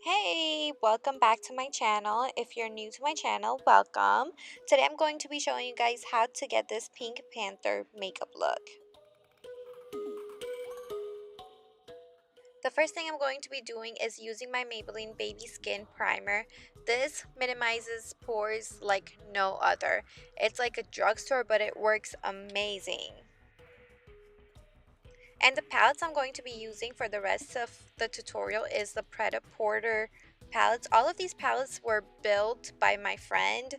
Hey, welcome back to my channel. If you're new to my channel, welcome. Today I'm going to be showing you guys how to get this Pink Panther makeup look. The first thing I'm going to be doing is using my Maybelline Baby Skin Primer. This minimizes pores like no other. It's like a drugstore, but it works amazing. And the palettes I'm going to be using for the rest of the tutorial is the Pret palettes. All of these palettes were built by my friend,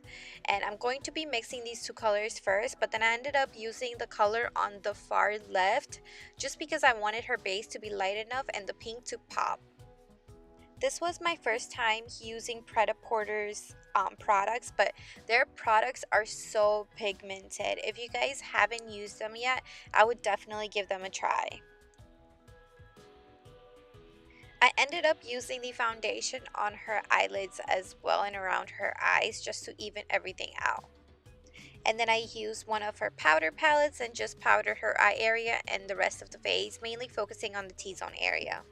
and I'm going to be mixing these two colors first, but then I ended up using the color on the far left just because I wanted her base to be light enough and the pink to pop. This was my first time using Pret-a-Porter's products, but their products are so pigmented. If you guys haven't used them yet, I would definitely give them a try. I ended up using the foundation on her eyelids as well and around her eyes just to even everything out. And then I used one of her powder palettes and just powdered her eye area and the rest of the face, mainly focusing on the T-zone area.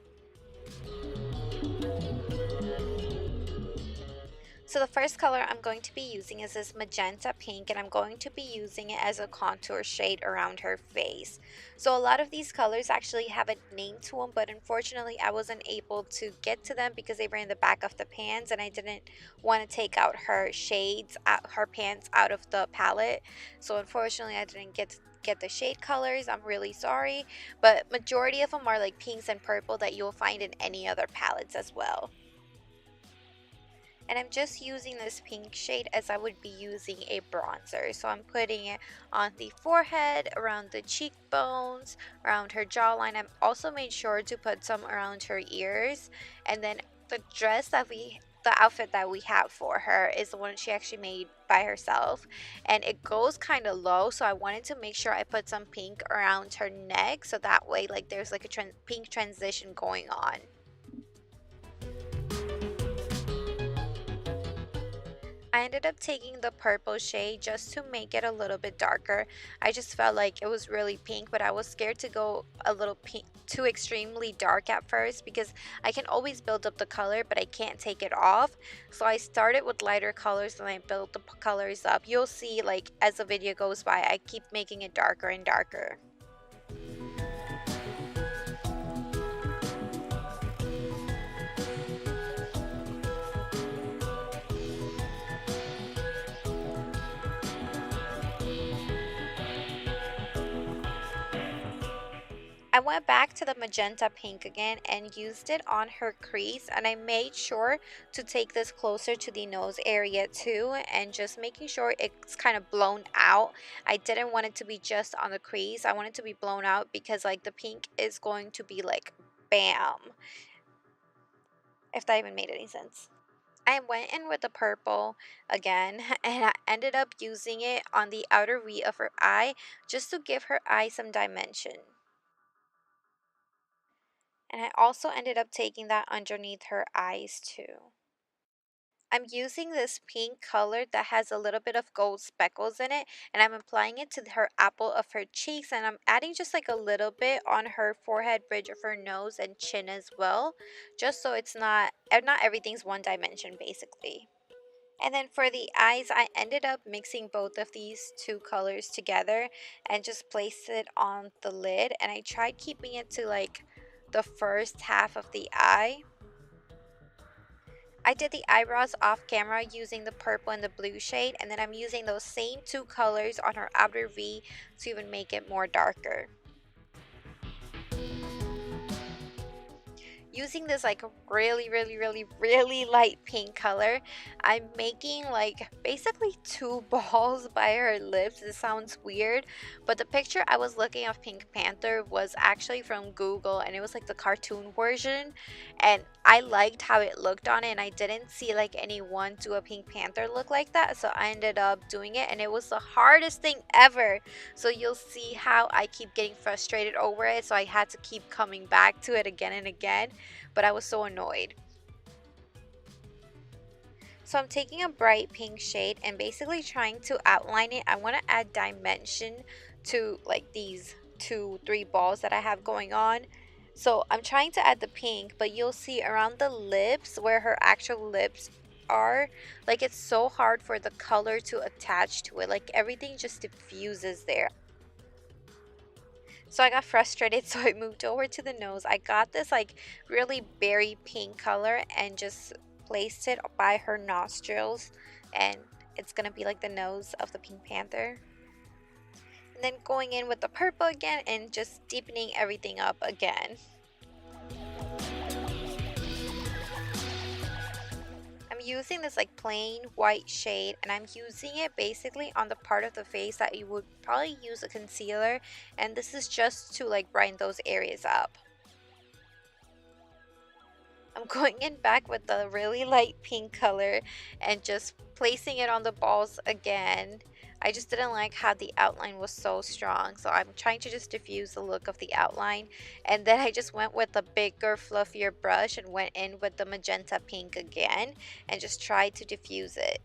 So the first color I'm going to be using is this magenta pink, and I'm going to be using it as a contour shade around her face. So a lot of these colors actually have a name to them, but unfortunately I wasn't able to get to them because they were in the back of the pans and I didn't want to take out her shades, her pans out of the palette. So unfortunately I didn't get the shade colors. I'm really sorry, but majority of them are like pinks and purple that you'll find in any other palettes as well. And I'm just using this pink shade as I would be using a bronzer. So I'm putting it on the forehead, around the cheekbones, around her jawline. I've also made sure to put some around her ears. And then the outfit that we have for her is the one she actually made by herself, and it goes kind of low, so I wanted to make sure I put some pink around her neck so that way like there's like a pink transition going on. I ended up taking the purple shade just to make it a little bit darker. I just felt like it was really pink, but I was scared to go a little pink, too extremely dark at first because I can always build up the color, but I can't take it off. So I started with lighter colors and I built the colors up. You'll see like as the video goes by, I keep making it darker and darker. I went back to the magenta pink again and used it on her crease, and I made sure to take this closer to the nose area too, and just making sure it's kind of blown out. I didn't want it to be just on the crease. I want it to be blown out because like the pink is going to be like bam, if that even made any sense. I went in with the purple again and I ended up using it on the outer V of her eye just to give her eye some dimension. And I also ended up taking that underneath her eyes too. I'm using this pink color that has a little bit of gold speckles in it, and I'm applying it to her apple of her cheeks, and I'm adding just like a little bit on her forehead, bridge of her nose and chin as well, just so it's not everything's one dimension basically. And then for the eyes, I ended up mixing both of these two colors together and just placed it on the lid, and I tried keeping it to like the first half of the eye. I did the eyebrows off camera using the purple and the blue shade, and then I'm using those same two colors on her outer V to even make it more darker. Using this like really light pink color, I'm making like basically two balls by her lips. It sounds weird, but the picture I was looking of Pink Panther was actually from Google, and it was like the cartoon version, and I liked how it looked on it, and I didn't see like anyone do a Pink Panther look like that, so I ended up doing it, and it was the hardest thing ever. So you'll see how I keep getting frustrated over it, so I had to keep coming back to it again and again, but I was so annoyed. So I'm taking a bright pink shade and basically trying to outline it. I want to add dimension to like these 2-3 balls that I have going on. So I'm trying to add the pink, but you'll see around the lips where her actual lips are, like it's so hard for the color to attach to it. Like everything just diffuses there. So I got frustrated, so I moved over to the nose. I got this like really berry pink color and just placed it by her nostrils, and it's gonna be like the nose of the Pink Panther. And then going in with the purple again and just deepening everything up again. I'm using this like plain white shade, and I'm using it basically on the part of the face that you would probably use a concealer, and this is just to like brighten those areas up. I'm going in back with the really light pink color and just placing it on the balls again. I just didn't like how the outline was so strong, so I'm trying to just diffuse the look of the outline. And then I just went with a bigger, fluffier brush and went in with the magenta pink again and just tried to diffuse it.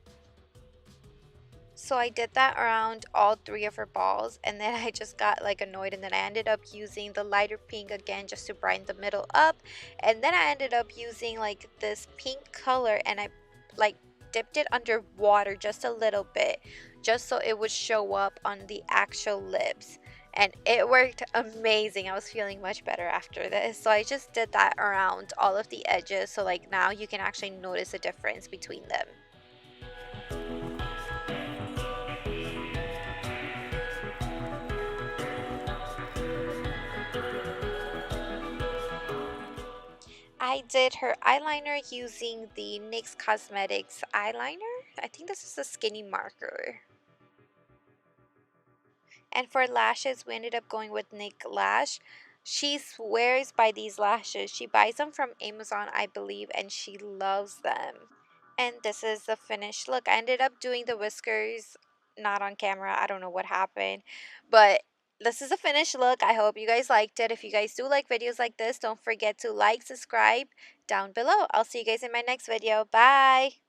So I did that around all three of her balls, and then I just got like annoyed, and then I ended up using the lighter pink again just to brighten the middle up. And then I ended up using like this pink color, and I like dipped it under water just a little bit just so it would show up on the actual lips. And it worked amazing. I was feeling much better after this. So I just did that around all of the edges, so like now you can actually notice a difference between them. I did her eyeliner using the NYX Cosmetics eyeliner. I think this is a skinny marker. And for lashes, we ended up going with Nick Lash. She swears by these lashes. She buys them from Amazon, I believe, and she loves them. And this is the finished look. I ended up doing the whiskers not on camera. I don't know what happened, but this is a finished look. I hope you guys liked it. If you guys do like videos like this, don't forget to like, subscribe down below. I'll see you guys in my next video. Bye.